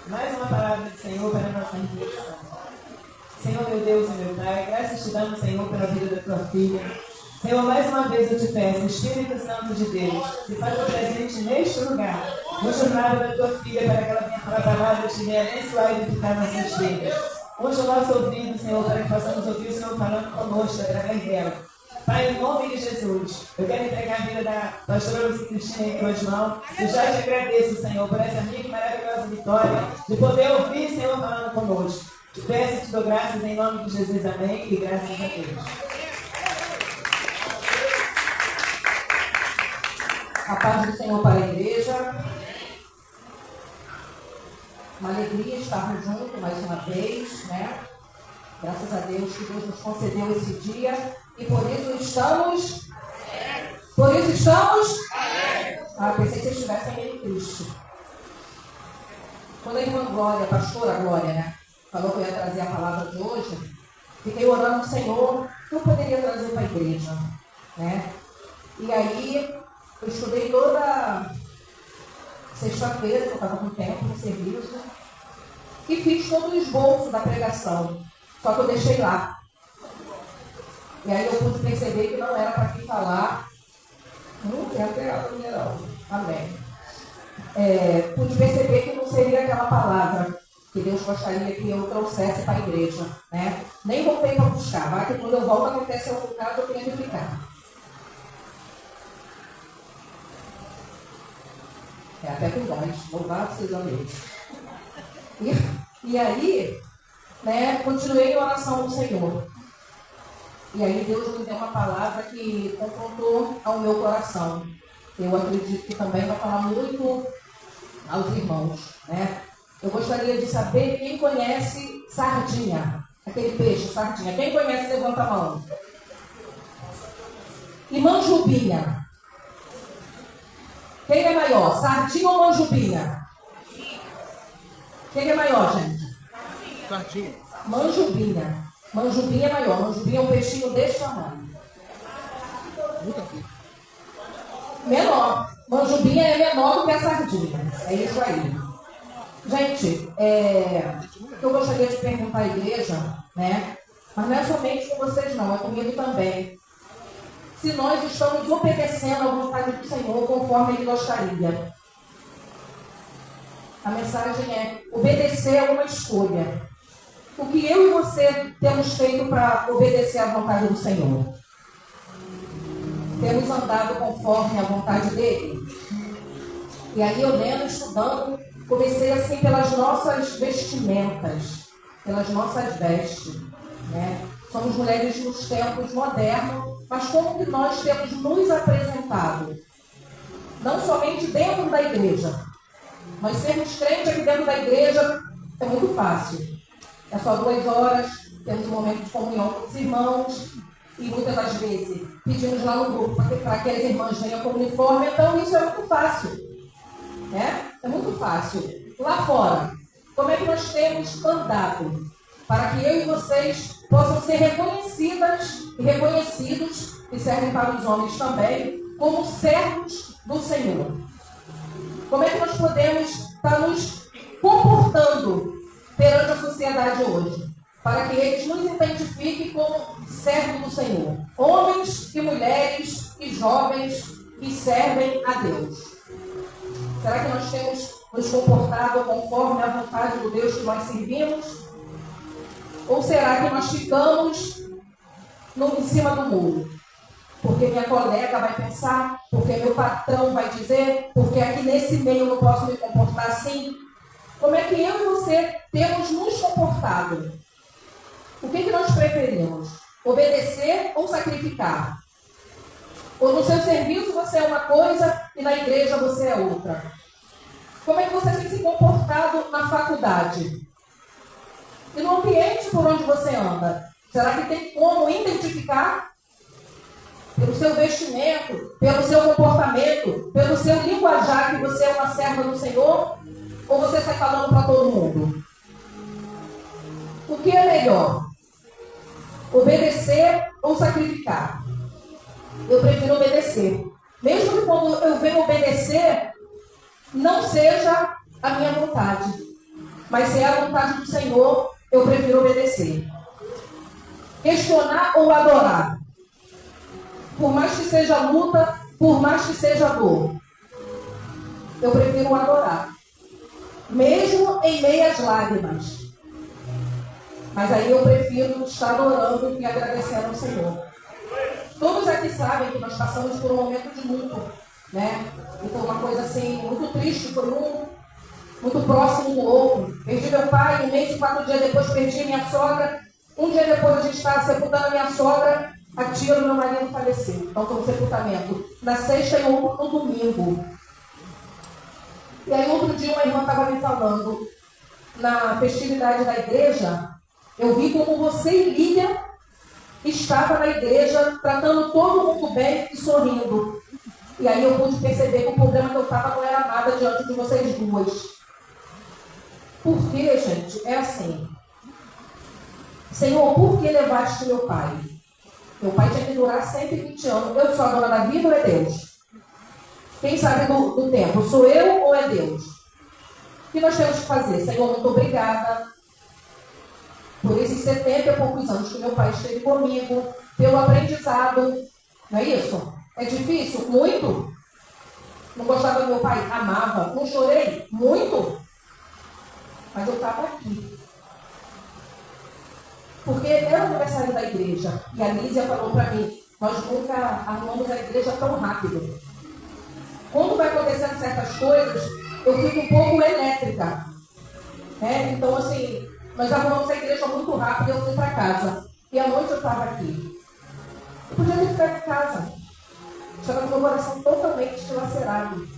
Mais uma palavra do Senhor para a nossa reflexão. Senhor, meu Deus e meu Pai, graças te damos, Senhor, pela vida da tua filha. Senhor, mais uma vez eu te peço, Espírito Santo de Deus, se faça presente neste lugar. Hoje o lado da tua filha para que ela venha falar a palavra, te venha abençoar e edificar nossas vidas. Hoje o nosso ouvido, Senhor, para que possamos ouvir o Senhor falando conosco através dela. Pai, em nome de Jesus, eu quero entregar a vida da pastora Lucy Cristina em tuas mãos. Eu já te agradeço, Senhor, por essa rica e maravilhosa vitória de poder ouvir o Senhor falando conosco. Te peço e te dou graças em nome de Jesus, amém, e graças a Deus. A paz do Senhor para a igreja. Uma alegria estarmos juntos mais uma vez, né? Graças a Deus que Deus nos concedeu esse dia e por isso estamos. Por isso estamos. Pensei que vocês estivessem meio tristes. Quando a irmã Glória, a pastora Glória, né, falou que eu ia trazer a palavra de hoje, fiquei orando ao Senhor que eu poderia trazer para a igreja, né? E aí eu estudei toda sexta-feira, que eu estava com tempo no serviço, e fiz todo o esboço da pregação. Só que eu deixei lá. E aí eu pude perceber que não era para quem falar. Tem até água mineral. Amém. Pude perceber que não seria aquela palavra que Deus gostaria que eu trouxesse para a igreja, né? Nem voltei para buscar. Vai que quando eu volto acontece algum caso, eu tenho que ficar. Até com nós. Louvado seja Deus. E aí, né, continuei em oração ao Senhor. E aí Deus me deu uma palavra que confrontou ao meu coração. Eu acredito que também vai falar muito aos irmãos, né? Eu gostaria de saber quem conhece sardinha. Aquele peixe, sardinha. Quem conhece, levanta a mão. E manjubinha. Quem é maior, sardinha ou manjubinha? Quem é maior, gente? Sardinha. Manjubinha. Manjubinha é maior. Manjubinha é um peixinho desse tamanho. Menor. Manjubinha é menor do que a sardinha. É isso aí. Gente, eu gostaria de perguntar à igreja, né? Mas não é somente com vocês não, é comigo também. Se nós estamos obedecendo à vontade do Senhor conforme Ele gostaria. A mensagem é: obedecer é uma escolha. O que eu e você temos feito para obedecer à vontade do Senhor? Temos andado conforme a vontade dEle? E aí eu lendo, estudando, comecei assim pelas nossas vestimentas, pelas nossas vestes, né? Somos mulheres nos tempos modernos, mas como que nós temos nos apresentado? Não somente dentro da igreja. Nós sermos crentes aqui dentro da igreja é muito fácil. É só 2 horas, temos um momento de comunhão com os irmãos e muitas das vezes pedimos lá no grupo para que as irmãs venham com uniforme. Então isso é muito fácil, né? É muito fácil. Lá fora, como é que nós temos andado para que eu e vocês possam ser reconhecidas e reconhecidos, e servem para os homens também, como servos do Senhor? Como é que nós podemos estar nos comportando perante a sociedade hoje, para que eles nos identifiquem como servos do Senhor? Homens e mulheres e jovens que servem a Deus. Será que nós temos nos comportado conforme a vontade do Deus que nós servimos? Ou será que nós ficamos em cima do muro? Porque minha colega vai pensar, porque meu patrão vai dizer, porque aqui nesse meio eu não posso me comportar assim. Como é que eu e você temos nos comportado? O que nós preferimos? Obedecer ou sacrificar? Ou no seu serviço você é uma coisa e na igreja você é outra? Como é que você tem se comportado na faculdade? E no ambiente por onde você anda? Será que tem como identificar? Pelo seu vestimento, pelo seu comportamento, pelo seu linguajar que você é uma serva do Senhor? Ou você sai falando para todo mundo? O que é melhor? Obedecer ou sacrificar? Eu prefiro obedecer. Mesmo que quando eu venho obedecer, não seja a minha vontade. Mas se é a vontade do Senhor, eu prefiro obedecer. Questionar ou adorar? Por mais que seja luta, por mais que seja dor, eu prefiro adorar. Mesmo em meias lágrimas. Mas aí eu prefiro estar adorando e agradecendo ao Senhor. Todos aqui sabem que nós passamos por um momento de luto, né? Então uma coisa assim, muito triste, foi muito próximo do outro. Perdi meu pai, 1 mês e 4 dias depois perdi minha sogra. Um dia depois a gente estava sepultando a minha sogra, a tia do meu marido faleceu. Então foi um sepultamento na sexta e outro no domingo. E aí outro dia uma irmã estava me falando, na festividade da igreja, eu vi como você e Lilian estava na igreja, tratando todo mundo bem e sorrindo. E aí eu pude perceber que o problema que eu estava não era nada diante de vocês duas. Porque, gente, é assim. Senhor, por que levaste meu pai? Meu pai tinha que durar 120 anos. Eu sou a dona da vida ou é Deus? Quem sabe do tempo? Sou eu ou é Deus? O que nós temos que fazer? Senhor, muito obrigada por esses 70 e poucos anos que meu pai esteve comigo, pelo aprendizado. Não é isso? É difícil? Muito. Não gostava do meu pai? Amava. Não chorei? Muito. Mas eu estava aqui. Porque era o aniversário da igreja. E a Lísia falou para mim, nós nunca arrumamos a igreja tão rápido. Quando vai acontecendo certas coisas, eu fico um pouco elétrica. Né? Então, assim, nós arrumamos a igreja muito rápido e eu fui para casa. E à noite eu estava aqui. Eu podia ter ficado em casa. Estava com meu coração totalmente dilacerado.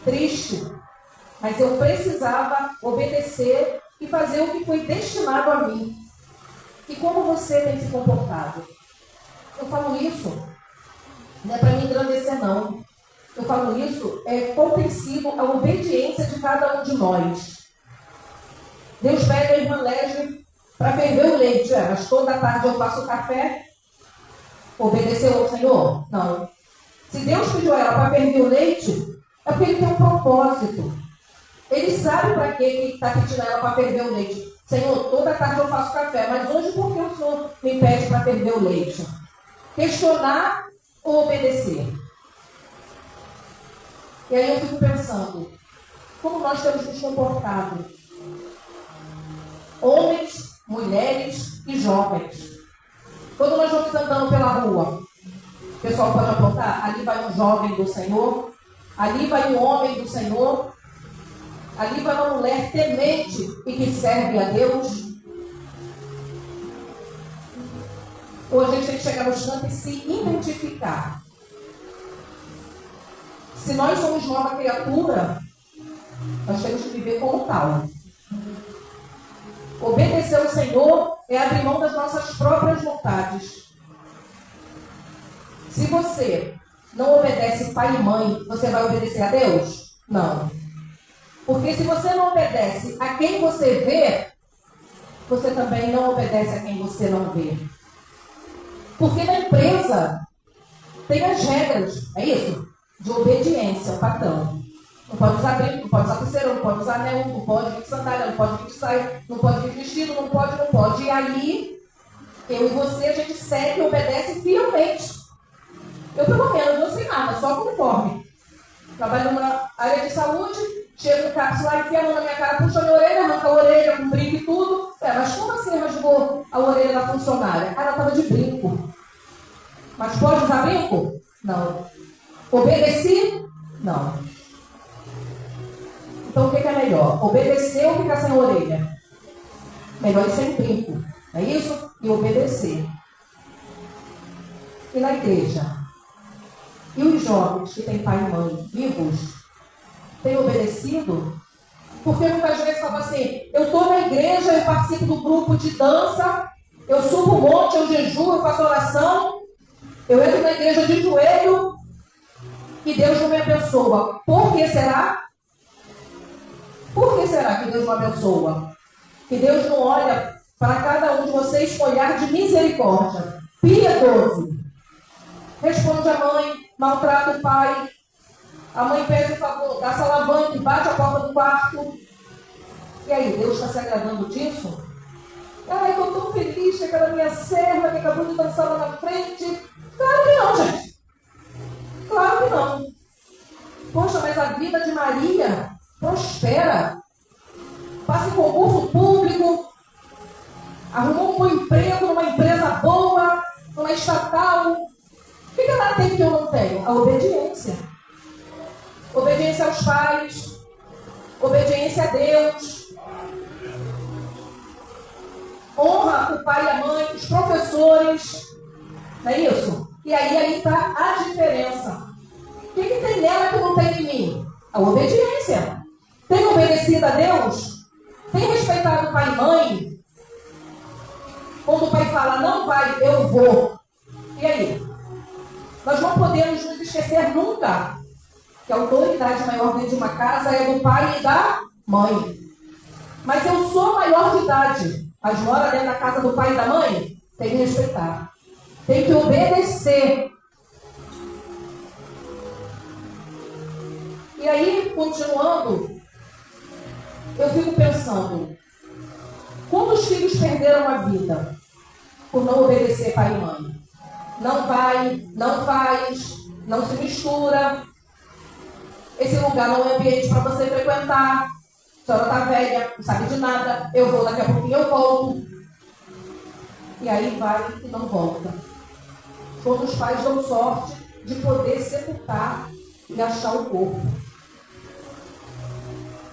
Triste. Mas eu precisava obedecer e fazer o que foi destinado a mim. E como você tem se comportado? Eu falo isso, não é para me engrandecer, não. Eu falo isso, é compreensível a obediência de cada um de nós. Deus pede a irmã Légia para ferver o leite. Mas toda tarde eu faço o café. Obedeceu ao Senhor? Não. Se Deus pediu a ela para ferver o leite, é porque Ele tem um propósito. Ele sabe para que Ele está pedindo a ela para ferver o leite. Senhor, toda tarde eu faço café, mas hoje por que o Senhor me pede para ferver o leite? Questionar ou obedecer? E aí eu fico pensando, como nós temos nos comportado? Homens, mulheres e jovens. Quando nós vamos andando pela rua, o pessoal pode apontar, ali vai um jovem do Senhor, ali vai um homem do Senhor, ali vai uma mulher temente e que serve a Deus. Ou a gente tem que chegar nos cantos e se identificar. Se nós somos nova criatura, nós temos que viver como tal. Obedecer ao Senhor é abrir mão das nossas próprias vontades. Se você não obedece pai e mãe, você vai obedecer a Deus? Não. Porque se você não obedece a quem você vê, você também não obedece a quem você não vê. Porque na empresa tem as regras, é isso? De obediência ao patrão. Não pode usar brinco, não pode usar pulseira, não pode usar anel, não pode vir de sandália, não pode vir de saia, não pode vir de vestido, não pode. E aí, eu e você, a gente segue e obedece fielmente. Eu, pelo menos, não sei nada, só conforme. Trabalho numa área de saúde, chego no CAPS lá, enfia a mão na minha cara, puxa a minha orelha, arranca a orelha com brinco e tudo. Mas como assim rasgou a orelha da funcionária? Ela estava de brinco. Mas pode usar brinco? Não. Obedeci? Não. Então o que é melhor? Obedecer ou ficar sem orelha? Melhor ir sem brinco. Não é isso? E obedecer. E na igreja? E os jovens que têm pai e mãe vivos? Têm obedecido? Porque muitas vezes falam assim, eu estou na igreja, eu participo do grupo de dança, eu subo o monte, eu jejuo, eu faço oração, eu entro na igreja de joelho e Deus não me abençoa. Por que será? Por que será que Deus não abençoa? Que Deus não olha para cada um de vocês com olhar de misericórdia, piedoso. Responde a mãe, maltrata o pai. A mãe pede o favor, dá salavanque, bate a porta do quarto. E aí, Deus está se agradando disso? Ai, estou tão feliz que aquela minha serva que acabou de dançar lá na frente. Claro que não, gente. Claro que não. Poxa, mas a vida de Maria prospera. Passa em concurso público, arrumou um bom emprego numa empresa boa, numa estatal. O que ela tem que eu não tenho? A obediência. Obediência aos pais, obediência a Deus. Honra o pai e a mãe, os professores. Não é isso? E aí está a diferença. O que tem nela que não tem em mim? A obediência. Tem obedecido a Deus? Tem respeitado o pai e mãe? Quando o pai fala, não vai, eu vou. E aí? Nós não podemos nos esquecer nunca que a autoridade maior dentro de uma casa é do pai e da mãe. Mas eu sou maior de idade, mas mora dentro da casa do pai e da mãe? Tem que respeitar. Tem que obedecer. E aí, continuando, eu fico pensando, quantos filhos perderam a vida por não obedecer pai e mãe? Não vai, não faz, não se mistura. Esse lugar não é ambiente para você frequentar. A senhora está velha, não sabe de nada. Eu vou, daqui a pouquinho eu volto. E aí vai e não volta. Quando os pais dão sorte de poder sepultar e achar o corpo.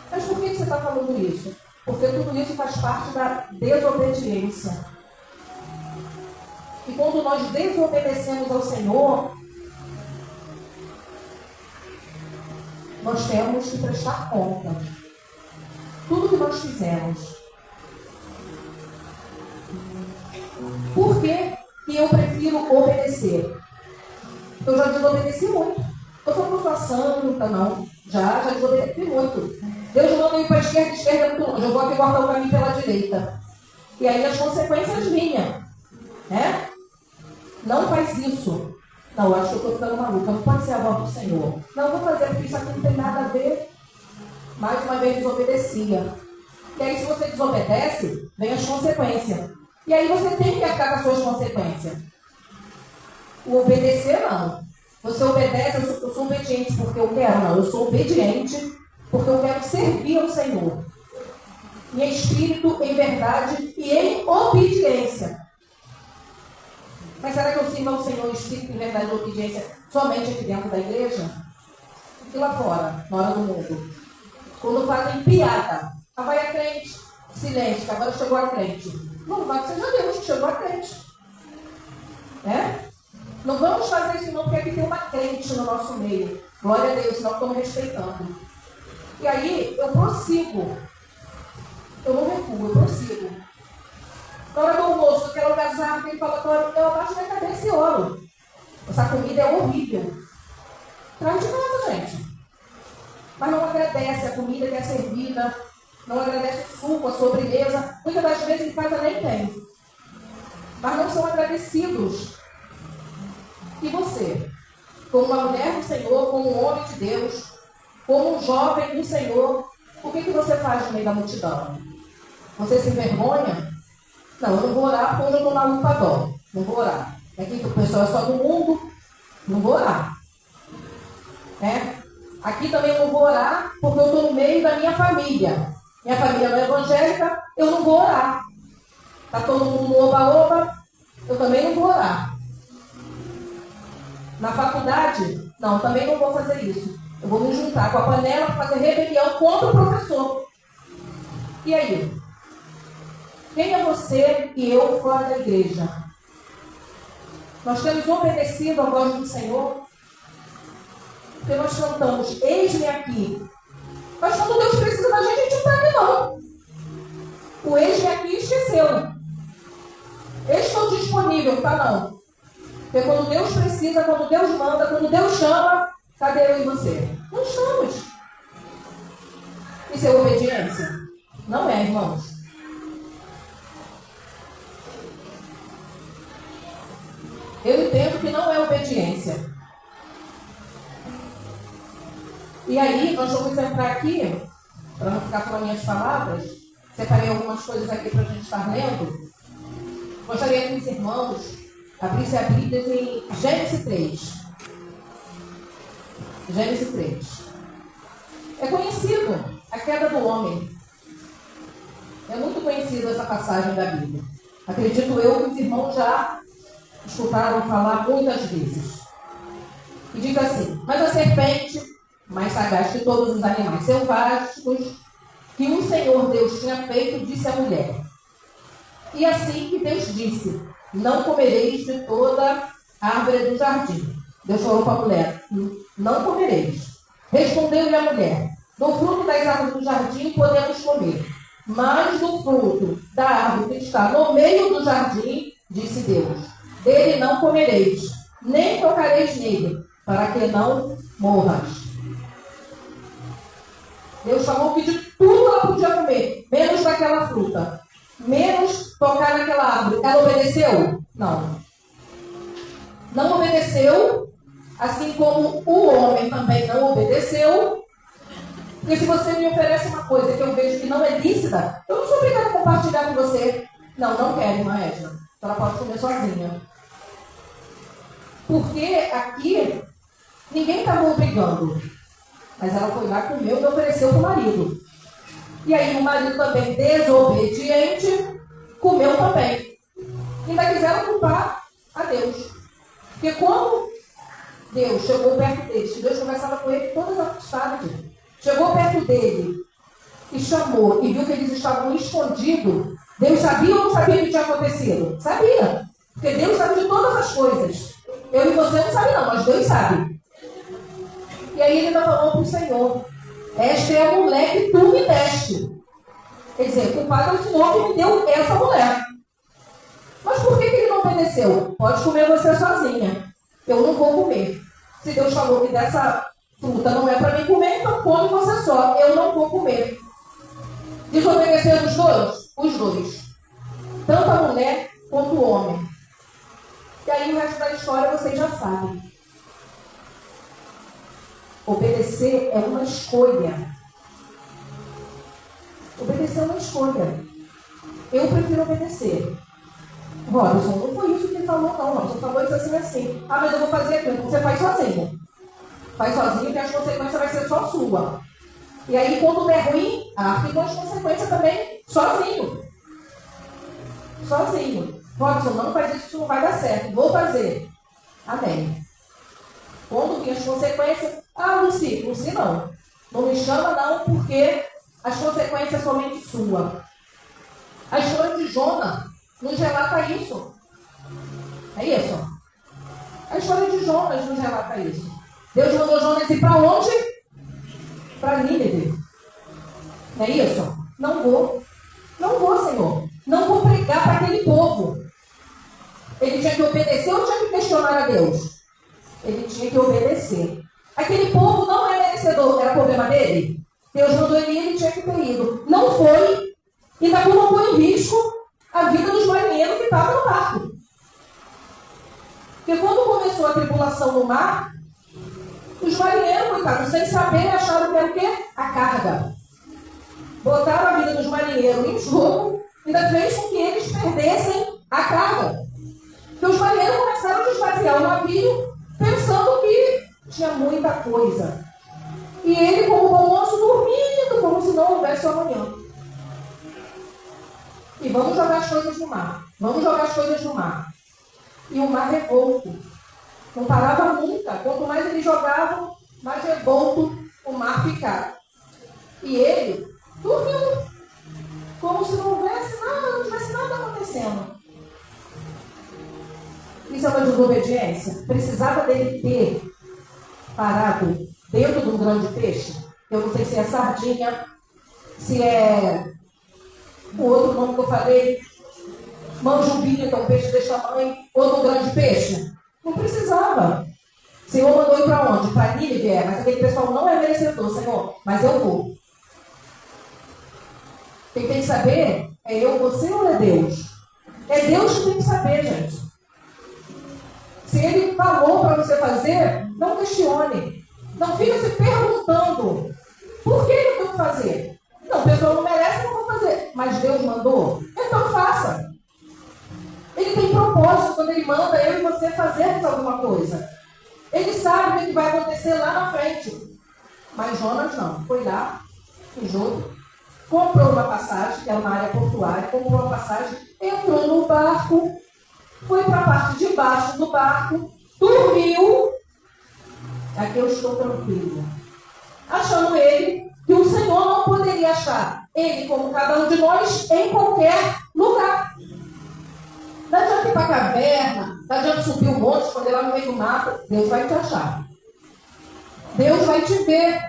Mas por que você está falando isso? Porque tudo isso faz parte da desobediência. E quando nós desobedecemos ao Senhor, nós temos que prestar conta. Tudo que nós fizemos. Por que eu prefiro obedecer? Eu já desobedeci muito. Eu sou uma pessoa santa, não. Já desobedeci muito. Deus manda eu ir para a esquerda é muito longe. Eu vou aqui cortar o caminho pela direita. E aí as consequências vinham. Né? Não faz isso. Não, eu acho que eu estou ficando maluca. Não pode ser a voz do Senhor. Não, eu vou fazer porque isso aqui não tem nada a ver. Mais uma vez desobedecia. E aí se você desobedece, vem as consequências. E aí você tem que arcar com as suas consequências. O obedecer não. Você obedece, eu sou obediente porque eu quero. Não, eu sou obediente porque eu quero servir ao Senhor. Em espírito, em verdade e em obediência. Mas será que eu sirvo ao Senhor em espírito, em verdade e obediência somente aqui dentro da igreja? E lá fora, na hora do mundo? Quando fazem piada. Ah, vai a crente. Silêncio, que agora chegou a crente. Não vai que seja Deus que chegou a crente. Não vamos fazer isso não, porque aqui tem uma crente no nosso meio. Glória a Deus, senão estamos respeitando. E aí, eu prossigo. Eu não recuo, eu prossigo. Na hora do almoço, eu quero casar, ele fala, eu abaixo minha cabeça e oro. Essa comida é horrível. Traz de casa, gente. Mas não agradece a comida que é servida. Não agradece o suco, a sobremesa. Muitas das vezes em casa nem tem. Mas não são agradecidos. E você? Como uma mulher do Senhor, como um homem de Deus, como um jovem do Senhor, o que você faz no meio da multidão? Você se envergonha? Não, eu não vou orar porque hoje eu estou na luta dó. Não vou orar. Aqui o pessoal é só do mundo. Não vou orar. Aqui também eu não vou orar porque eu estou no meio da minha família. Minha família não é evangélica, eu não vou orar. Está todo mundo no oba-oba, eu também não vou orar. Na faculdade, não, também não vou fazer isso. Eu vou me juntar com a panela para fazer rebelião contra o professor. E aí? Quem é você e eu fora da igreja? Nós temos obedecido à voz do Senhor? Porque nós cantamos, eis-me aqui. Mas quando Deus precisa da gente, a gente não está aqui não. O eis-me aqui esqueceu. Estou disponível, tá não. Porque quando Deus precisa, quando Deus manda, quando Deus chama, cadê eu e você? Não estamos. Isso é obediência? Não é, irmãos. Eu entendo que não é obediência. E aí, nós vamos entrar aqui para não ficar só nas minhas palavras, separei algumas coisas aqui para a gente estar lendo. Gostaria que os irmãos abrissem a Bíblia em Gênesis 3. Gênesis 3. É conhecido a queda do homem. É muito conhecida essa passagem da Bíblia. Acredito eu que os irmãos já escutaram falar muitas vezes. E diz assim: mas a serpente, mais sagaz que todos os animais selváticos, que o Senhor Deus tinha feito, disse à mulher. E assim que Deus disse: não comereis de toda árvore do jardim. Deus falou para a mulher: não comereis. Respondeu-lhe a mulher: do fruto das árvores do jardim podemos comer, mas do fruto da árvore que está no meio do jardim, disse Deus, dele não comereis, nem tocareis nele, para que não morras. Deus falou que de tudo ela podia comer, menos daquela fruta, menos tocar naquela árvore. Ela obedeceu? Não. Não obedeceu, assim como o homem também não obedeceu. Porque se você me oferece uma coisa que eu vejo que não é lícita, eu não sou obrigada a compartilhar com você. Não, não quero, irmã Edna. Ela pode comer sozinha. Porque aqui, ninguém estava obrigando. Mas ela foi lá, comeu e ofereceu para o marido. E aí o marido também, desobediente, comeu também. E ainda quiseram culpar a Deus. Porque quando Deus chegou perto deles, que Deus conversava com ele todas as tardes, chegou perto dele e chamou e viu que eles estavam escondidos, Deus sabia ou não sabia o que tinha acontecido? Sabia. Porque Deus sabe de todas as coisas. Eu e você não sabe não, mas Deus sabe. E aí ele ainda falou para o Senhor: esta é a mulher que tu me deste. Quer dizer, culpado é o Senhor que me deu essa mulher. Mas por que ele não obedeceu? Pode comer você sozinha. Eu não vou comer. Se Deus falou que dessa fruta não é para mim comer, então come você só. Eu não vou comer. Desobedeceram os dois? Os dois. Tanto a mulher quanto o homem. E aí o resto da história vocês já sabem. Obedecer é uma escolha. Obedecer é uma escolha. Eu prefiro obedecer. Robson, não foi isso que ele falou, não. Robson falou isso assim. Ah, mas eu vou fazer aquilo. Você faz sozinho. Faz sozinho, que as consequências vai ser só sua. E aí, quando der ruim, arque com as consequências também sozinho. Sozinho. Robson, não faz isso, isso não vai dar certo. Vou fazer. Amém. Quando vir as consequências, Luci não. Não me chama não, porque as consequências são somente sua. A história de Jonas nos relata isso. É isso? A história de Jonas nos relata isso. Deus mandou Jonas ir para onde? Para Nínive. Não é isso? Não vou. Não vou, Senhor. Não vou pregar para aquele povo. Ele tinha que obedecer ou tinha que questionar a Deus? Ele tinha que obedecer. Aquele povo não é merecedor. Era problema dele? Deus mandou ele ir, ele tinha que ter ido. Não foi. E ainda colocou em risco a vida dos marinheiros que estavam no barco. Porque quando começou a tribulação no mar, os marinheiros, coitados, sem saber, acharam que era o quê? A carga. Botaram a vida dos marinheiros em jogo, ainda fez com que eles perdessem a carga. Porque os marinheiros começaram a esvaziar o navio, pensando que tinha muita coisa. E ele, como bom moço, dormindo, como se não houvesse amanhã. E vamos jogar as coisas no mar. Vamos jogar as coisas no mar. E o mar revolto. Não parava nunca. Quanto mais eles jogavam, mais revolto o mar ficava. E ele dormiu. Como se não houvesse nada, não tivesse nada acontecendo. Isso é uma desobediência. Precisava dele ter parado dentro de um grande peixe. Eu não sei se é sardinha, se é o outro nome que eu falei, manjubinha, que é um peixe desse tamanho, ou um grande peixe. Não precisava. O Senhor mandou ir para onde? Para Nínive, mas aquele pessoal não é merecedor, Senhor, mas eu vou. Quem tem que saber é eu, você ou é Deus? É Deus que tem que saber, gente. Se Ele falou para você fazer, não questione. Não fica se perguntando por que eu tenho que fazer. Não, a pessoa não merece, não vou fazer. Mas Deus mandou? Então faça. Ele tem propósito quando ele manda eu e você fazermos alguma coisa. Ele sabe o que vai acontecer lá na frente. Mas Jonas não. Foi lá, junto, comprou uma passagem, que era uma área portuária, comprou uma passagem, entrou no barco, foi para a parte de baixo do barco, dormiu. Aqui eu estou tranquilo. Achando ele que o Senhor não poderia achar ele, como cada um de nós, em qualquer lugar. Não adianta ir para a caverna, não adianta subir um monte, esconder lá no meio do mato. Deus vai te achar. Deus vai te ver.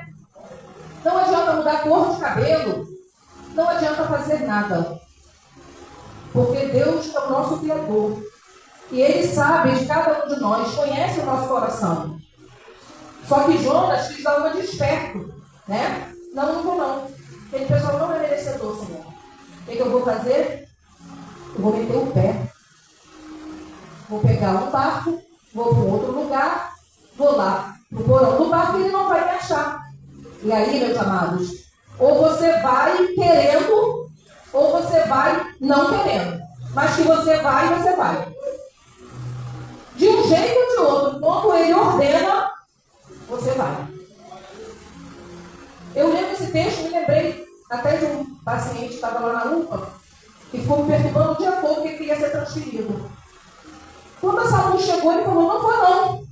Não adianta mudar a cor de cabelo. Não adianta fazer nada. Porque Deus é o nosso Criador. E Ele sabe de cada um de nós, conhece o nosso coração. Só que Jonas quis dar uma de esperto, né? Não vou não. Aquele pessoal não é merecedor, Senhor. O que eu vou fazer? Eu vou meter o pé. Vou pegar um barco, vou para um outro lugar, vou lá no porão do barco e ele não vai me achar. E aí, meus amados, ou você vai querendo, ou você vai não querendo. Mas que você vai, você vai. De um jeito ou de outro, quando ele ordena, você vai. Eu lembro esse texto, me lembrei até de um paciente que estava lá na UPA, que ficou me perturbando o dia todo que queria ser transferido. Quando a saúde chegou, ele falou, não vou não.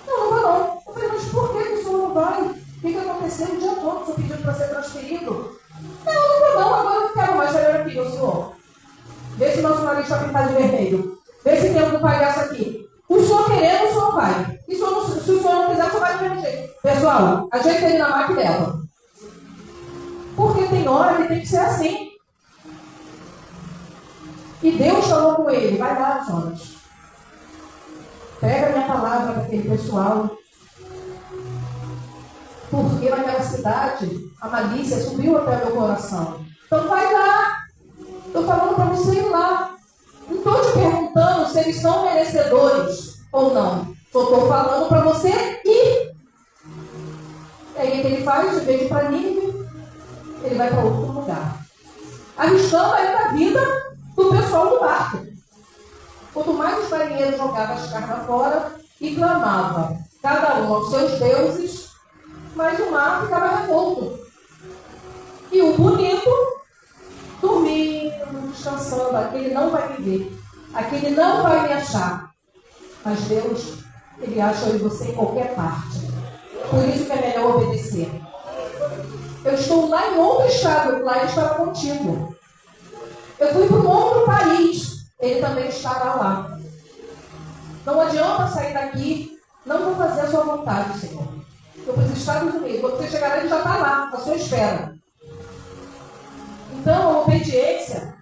Não vou não. Eu falei, mas por que o senhor não vai? O que aconteceu o dia todo? O senhor pediu para ser transferido? Não vou não, agora eu não quero mais. Olha aqui, meu senhor. Vê se o nosso nariz está pintado de vermelho. Vê se tem algum palhaço aqui. O senhor querendo, o senhor vai. E se o senhor não quiser, o senhor vai do mesmo jeito. Pessoal, ajeita ele na máquina e leva. Porque tem hora que tem que ser assim. E Deus falou com ele, vai lá, Jonas. Pega a minha palavra para aquele pessoal. Porque naquela cidade, a malícia subiu até o meu coração. Então vai lá. Estou falando para você ir lá. Não estou te perguntando se eles são merecedores ou não. Só estou falando para você ir. E aí o que ele faz? De vez para Nínive, ele vai para outro lugar. Arriscando ainda a vida do pessoal do barco. Quanto mais os marinheiros jogavam as cargas fora e clamavam, cada um aos seus deuses, mais o mar ficava revolto. E o bonito, dormindo, descansando, aquele não vai me ver, aquele não vai me achar. Mas Deus, Ele acha eu e você em qualquer parte. Por isso que é melhor obedecer. Eu estou lá em outro estado, lá Ele estava contigo. Eu fui para um outro país, Ele também estará lá. Não adianta sair daqui, não vou fazer a sua vontade, Senhor. Eu para os Estados Unidos, quando você chegar lá, Ele já está lá, à sua espera. Então, a obediência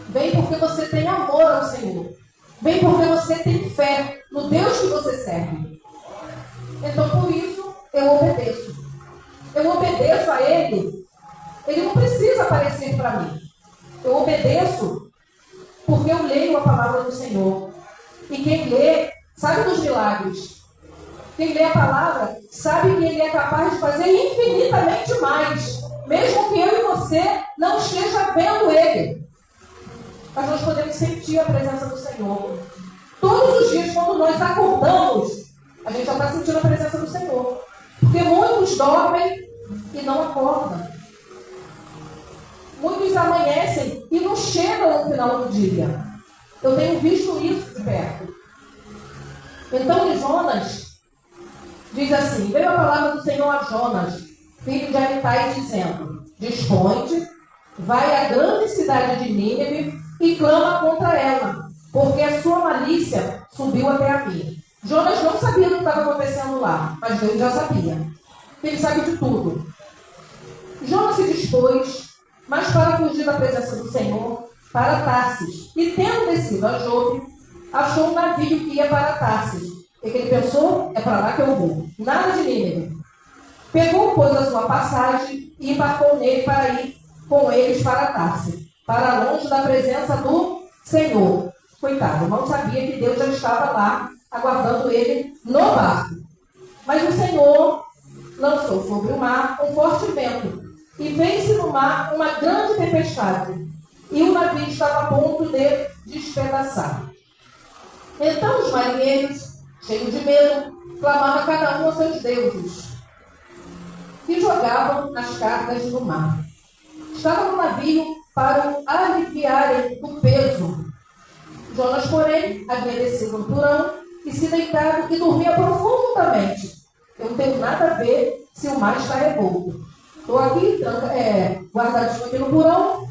vem porque você tem amor ao Senhor. Vem porque você tem fé no Deus que você serve. Então, por isso, eu obedeço. Eu obedeço a Ele. Ele não precisa aparecer para mim. Eu obedeço porque eu leio a palavra do Senhor. E quem lê, sabe dos milagres. Quem lê a palavra, sabe que Ele é capaz de fazer infinitamente mais. Mesmo que eu e você não esteja vendo Ele. Mas nós podemos sentir a presença do Senhor. Todos os dias, quando nós acordamos, a gente já está sentindo a presença do Senhor. Porque muitos dormem e não acordam. Muitos amanhecem e não chegam no final do dia. Eu tenho visto isso de perto. Então, Jonas diz assim, veio a palavra do Senhor a Jonas, filho de Amitai, dizendo, dispõe-te, vai à grande cidade de Nínive e clama contra ela, porque a sua malícia subiu até a mim. Jonas não sabia o que estava acontecendo lá, mas Deus já sabia. Ele sabe de tudo. Jonas se dispôs, mas para fugir da presença do Senhor, para Tarsis. E tendo descido a Jope, achou um navio que ia para Tarsis. E que ele pensou, é para lá que eu vou. Nada de Nínive. Pegou, pois, a sua passagem e embarcou nele para ir com eles para Tarsis, para longe da presença do Senhor. Coitado, não sabia que Deus já estava lá, aguardando ele no barco. Mas o Senhor lançou sobre o mar um forte vento, e fez-se no mar uma grande tempestade, e o navio estava a ponto de despedaçar. Então os marinheiros, cheios de medo, clamavam cada um aos seus deuses, e jogavam as cargas no mar. Estavam no navio para o aliviarem do peso. Jonas, porém, havia descido no porão e se deitado e dormia profundamente. Eu não tenho nada a ver se o mar está revolto. Estou aqui, guardadinho aqui no porão.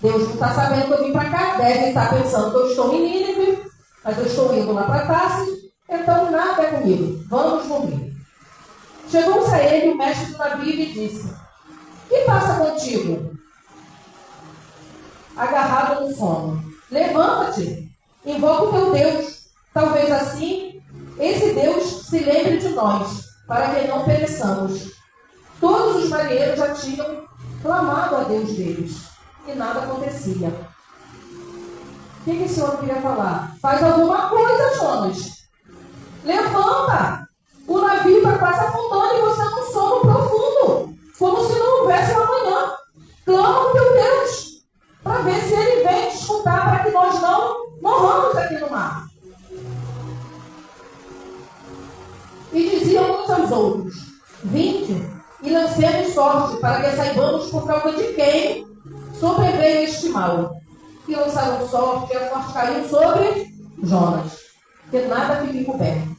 Deus não está sabendo que eu vim para cá. Deve estar pensando que eu estou em Nínive, mas eu estou indo lá para Tarsis. Então nada é comigo. Vamos dormir. Chegou-se a ele o mestre do navio e lhe disse: que passa contigo? Agarrado no sono. Levanta-te, invoca o teu Deus. Talvez assim esse Deus se lembre de nós, para que não pereçamos. Todos os marinheiros já tinham clamado a Deus deles, e nada acontecia. O que esse homem queria falar? Faz alguma coisa, Jonas. Levanta! O navio está quase afundando e você num sono profundo, como se não houvesse um amanhã. Clama ao teu Deus, para ver se ele vem te escutar, para que nós não morramos aqui no mar. E diziam uns aos outros: vinde e lancemos sorte, para que saibamos por causa de quem sobreveio este mal. E lançaram sorte, e a sorte caiu sobre Jonas, que nada fica encoberto.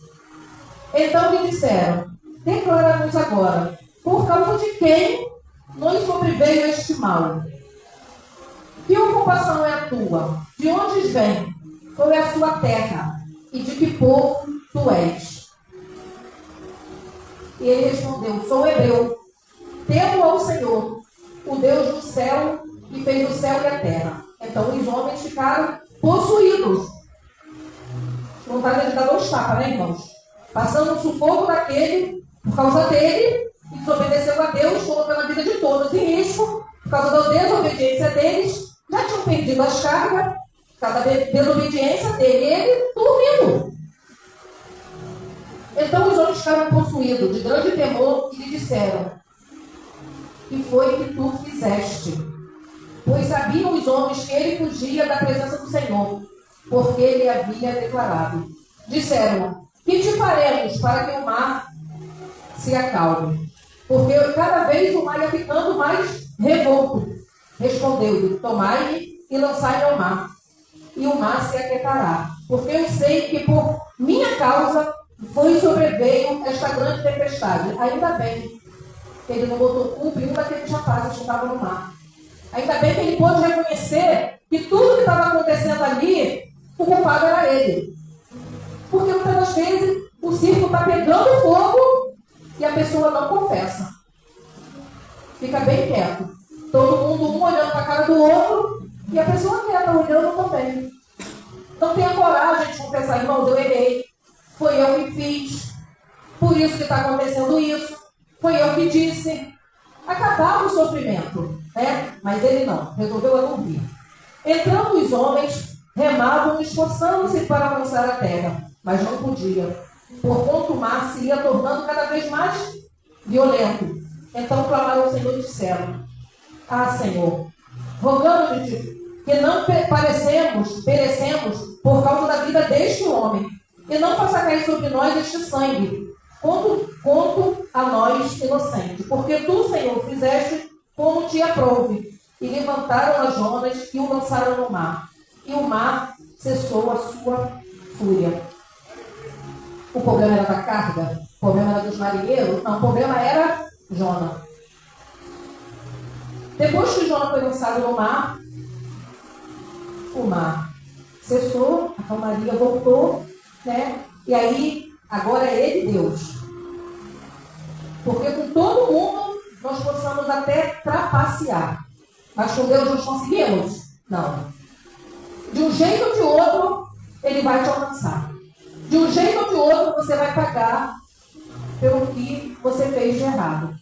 Então lhe disseram: declara-nos agora, por causa de quem nos sobreveio este mal. Que ocupação é a tua? De onde vem? Qual é a sua terra? E de que povo tu és? E ele respondeu: sou hebreu, temo ao Senhor, o Deus do céu, que fez o céu e a terra. Então os homens ficaram possuídos. Vontade de dar 2 tapas, né, irmãos? Passando o sufoco daquele, por causa dele, que desobedeceu a Deus, colocando a vida de todos em risco, por causa da desobediência deles, já tinham perdido as cargas, por causa da desobediência dele, ele dormindo. Então os homens ficaram possuídos de grande temor e lhe disseram: que foi que tu fizeste? Pois sabiam os homens que ele fugia da presença do Senhor, porque ele havia declarado. Disseram: que te faremos para que o mar se acalme? Porque cada vez o mar ia ficando mais revolto. Respondeu-lhe: tomai-me e lançai-me ao mar, e o mar se aquietará. Porque eu sei que por minha causa sobreveio esta grande tempestade. Ainda bem que ele não botou culpa em um daqueles rapazes que estavam no mar. Ainda bem que ele pôde reconhecer que tudo que estava acontecendo ali, o culpado era ele. Porque muitas das vezes o circo está pegando fogo e a pessoa não confessa. Fica bem quieto. Todo mundo um olhando para a cara do outro e a pessoa quieta olhando também. Não tenha coragem de confessar: irmãos, eu errei. Foi eu que fiz. Por isso que está acontecendo isso. Foi eu que disse. Acabava o sofrimento, né? Mas ele não. Resolveu dormir. Entrando os homens, remavam, esforçando-se para alcançar a terra, mas não podia, porquanto o mar se ia tornando cada vez mais violento. Então clamaram ao Senhor e disseram: ah, Senhor, rogando-te que não perecemos por causa da vida deste homem, e não faça cair sobre nós este sangue, quanto a nós inocentes, porque tu, Senhor, fizeste como te aprouve. E levantaram a Jonas e o lançaram no mar, e o mar cessou a sua fúria. O problema era da carga? O problema era dos marinheiros? Não, o problema era Jonas. Depois que Jonas foi lançado no mar, o mar cessou, a calmaria voltou, né? E aí, agora é ele Deus. Porque com todo mundo nós possamos até trapacear. Mas com Deus nós conseguimos? Não. De um jeito ou de outro, ele vai te alcançar. De um jeito ou de outro, você vai pagar pelo que você fez de errado.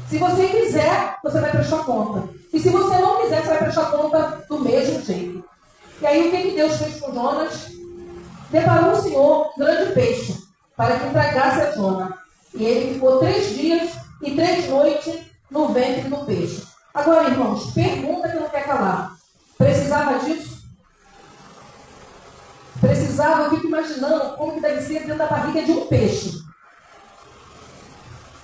Se você quiser, você vai prestar conta. E se você não quiser, você vai prestar conta do mesmo jeito. E aí, o que Deus fez com Jonas? Deparou o Senhor um grande peixe para que entregasse a Jonas. E ele ficou 3 dias e 3 noites no ventre do peixe. Agora, irmãos, pergunta que não quer calar. Precisava disso? Precisava, eu fico imaginando como que deve ser dentro da barriga de um peixe.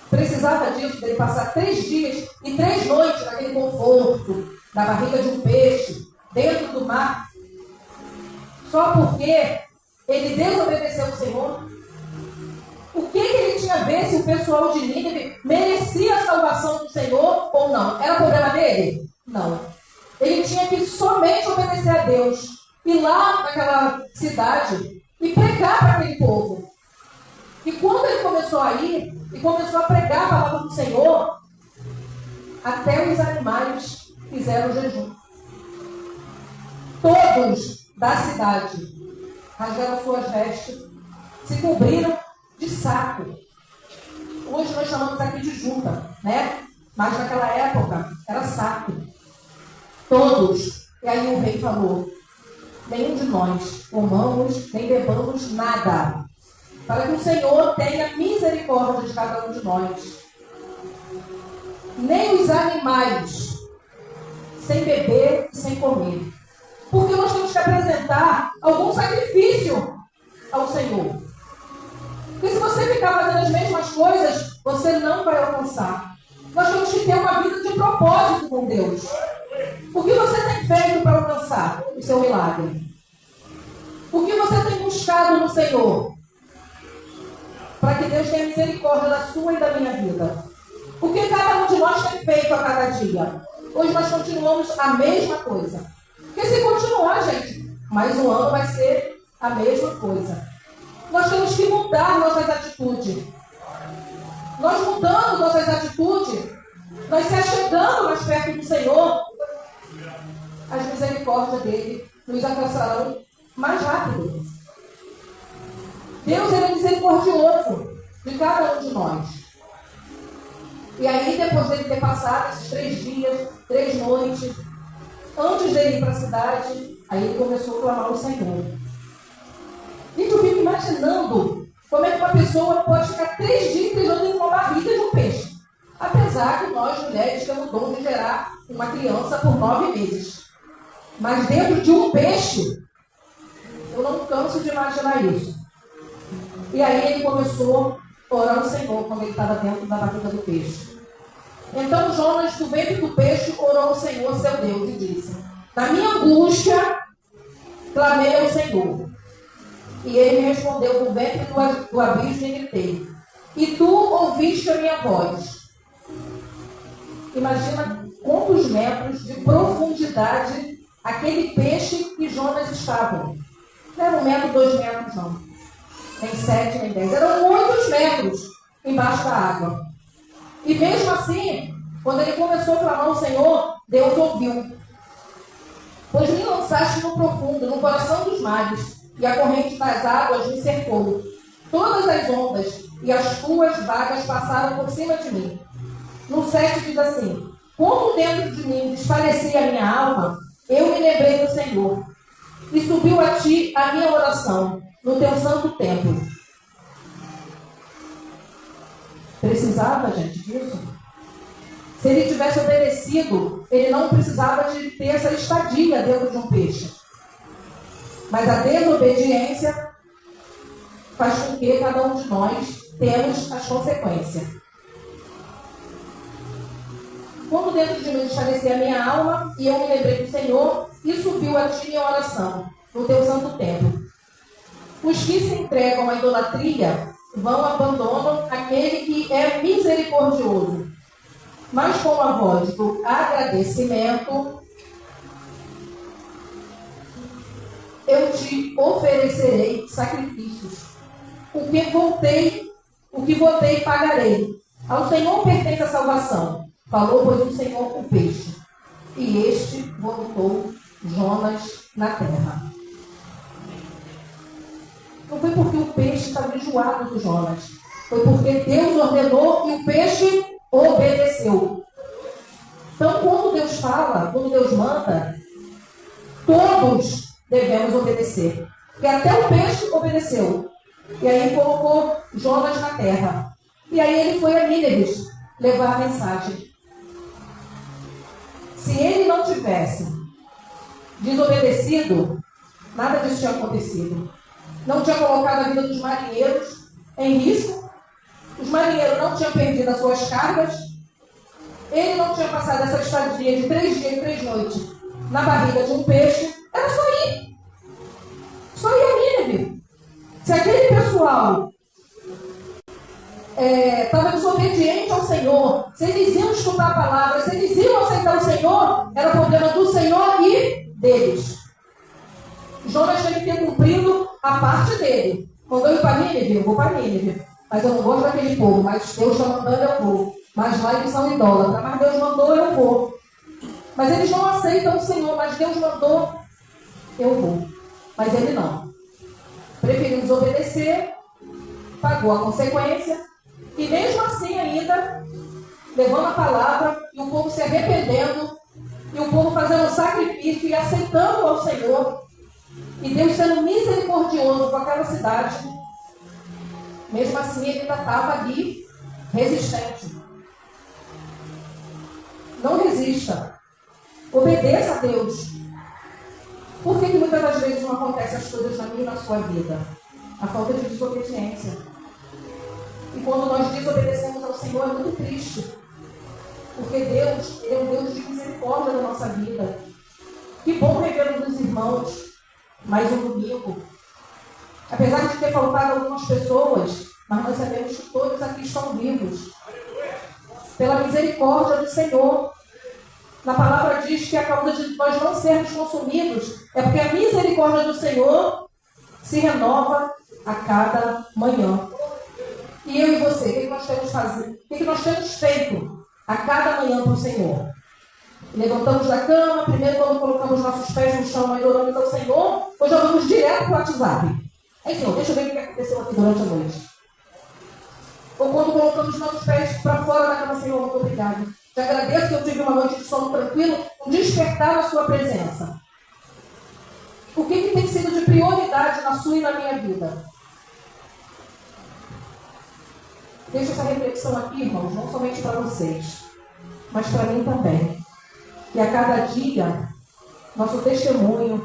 Precisava disso, dele passar 3 dias e 3 noites naquele conforto da barriga de um peixe, dentro do mar, só porque ele desobedeceu ao Senhor? O que ele tinha a ver se o pessoal de Nínive merecia a salvação do Senhor ou não? Era problema dele? Não. Ele tinha que somente obedecer a Deus, ir lá naquela cidade e pregar para aquele povo. E quando ele começou a ir e começou a pregar a palavra do Senhor, até os animais fizeram jejum. Todos da cidade rasgaram suas vestes, se cobriram de saco. Hoje nós chamamos aqui de junta, né? Mas naquela época era saco. Todos. E aí o rei falou: nenhum de nós comamos nem bebamos nada, para que o Senhor tenha misericórdia de cada um de nós. Nem os animais, sem beber e sem comer. Porque nós temos que apresentar algum sacrifício ao Senhor. Porque se você ficar fazendo as mesmas coisas, você não vai alcançar. Nós temos que ter uma vida de propósito com Deus. O que você tem feito para alcançar o seu milagre? O que você tem buscado no Senhor? Para que Deus tenha misericórdia da sua e da minha vida. O que cada um de nós tem feito a cada dia? Hoje nós continuamos a mesma coisa. Porque se continuar, gente, mais um ano vai ser a mesma coisa. Nós temos que mudar nossas atitudes. Nós mudando nossas atitudes, nós se achegando mais perto do Senhor, as misericórdias dele nos alcançarão mais rápido. Deus é misericordioso de cada um de nós. E aí, depois dele ter passado esses 3 dias, 3 noites, antes dele ir para a cidade, aí ele começou a clamar ao Senhor. E eu fico imaginando como é que uma pessoa pode ficar 3 dias dentro de uma barriga de um peixe. Apesar que nós, mulheres, temos o dom de gerar uma criança por 9 meses. Mas dentro de um peixe, eu não canso de imaginar isso. E aí ele começou a orar ao Senhor quando ele estava dentro da barriga do peixe. Então Jonas, do ventre do peixe, orou ao Senhor, seu Deus, e disse: na minha angústia, clamei ao Senhor. E ele me respondeu do ventre do abismo e gritei: e tu ouviste a minha voz. Imagina quantos metros de profundidade aquele peixe e Jonas estavam. Não era 1 metro, 2 metros, não. Nem 7, nem 10. Eram muitos metros embaixo da água. E mesmo assim, quando ele começou a clamar ao Senhor, Deus ouviu. Pois me lançaste no profundo, no coração dos mares, e a corrente das águas me cercou. Todas as ondas e as tuas vagas passaram por cima de mim. No 7 diz assim: como dentro de mim desfalecia a minha alma, eu me lembrei do Senhor. E subiu a ti a minha oração, no teu santo templo. Precisava, gente, disso? Se ele tivesse obedecido, ele não precisava de ter essa estadia dentro de um peixe. Mas a desobediência faz com que cada um de nós temos as consequências. Como dentro de mim desfalecia a minha alma, e eu me lembrei do Senhor, e subiu a ti minha oração, no teu santo templo. Os que se entregam à idolatria vão abandonam aquele que é misericordioso. Mas com a voz do agradecimento, eu te oferecerei sacrifícios. O que votei pagarei. Ao Senhor pertence a salvação. Falou, pois, o Senhor com o peixe. E este vomitou Jonas na terra. Não foi porque o peixe estava enjoado do Jonas. Foi porque Deus ordenou e o peixe obedeceu. Então, quando Deus fala, quando Deus manda, todos devemos obedecer. Porque até o peixe obedeceu. E aí colocou Jonas na terra. E aí ele foi a Nínive. levar a mensagem. Se ele não tivesse desobedecido, nada disso tinha acontecido. Não tinha colocado a vida dos marinheiros em risco. Os marinheiros não tinham perdido as suas cargas. Ele não tinha passado essa estadia de 3 dias e 3 noites na barriga de um peixe. Era só ir. Só ir a Nínive. Se aquele pessoal estava desobediente ao Senhor, se eles iam escutar a palavra, se eles iam aceitar o Senhor, era problema do Senhor e deles. Jonas teve que ter cumprido a parte dele. Quando eu ir para Nínive, eu vou para Nínive. Mas eu não gosto daquele povo, mas Deus está mandando, eu vou. Mas lá eles são idólatras, mas Deus mandou, eu vou. Mas eles não aceitam o Senhor, mas Deus mandou, eu vou. Mas ele não. Preferiu desobedecer, pagou a consequência, e mesmo assim ainda, levando a palavra, e o povo se arrependendo, e o povo fazendo um sacrifício e aceitando ao Senhor, e Deus sendo misericordioso com aquela cidade, mesmo assim ele ainda estava ali, resistente. Não resista. Obedeça a Deus. Por que muitas das vezes não acontecem as coisas na minha e na sua vida? A falta de desobediência. E quando nós desobedecemos ao Senhor é muito triste. Porque Deus, Ele é um Deus de misericórdia na nossa vida. Que bom rever os irmãos mais um domingo. Apesar de ter faltado algumas pessoas, mas nós sabemos que todos aqui estão vivos. Pela misericórdia do Senhor. Na palavra diz que a causa de nós não sermos consumidos é porque a misericórdia do Senhor se renova a cada manhã. E eu e você, o que nós temos fazer? O que nós temos feito a cada manhã para o Senhor? Levantamos da cama, primeiro quando colocamos nossos pés no chão, nós oramos ao Senhor, ou já vamos direto para o WhatsApp? Aí, Senhor, deixa eu ver o que aconteceu aqui durante a noite. Ou quando colocamos nossos pés para fora da cama, Senhor, muito obrigado. Te agradeço que eu tive uma noite de sono tranquilo, um despertar na sua presença. O que tem sido de prioridade na sua e na minha vida? Deixa essa reflexão aqui, irmãos, não somente para vocês, mas para mim também. Que a cada dia, nosso testemunho,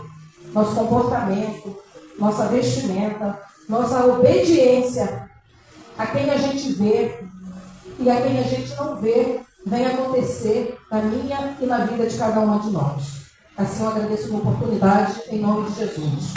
nosso comportamento, nossa vestimenta, nossa obediência a quem a gente vê e a quem a gente não vê, venha acontecer na minha e na vida de cada uma de nós. Assim eu agradeço a oportunidade, em nome de Jesus.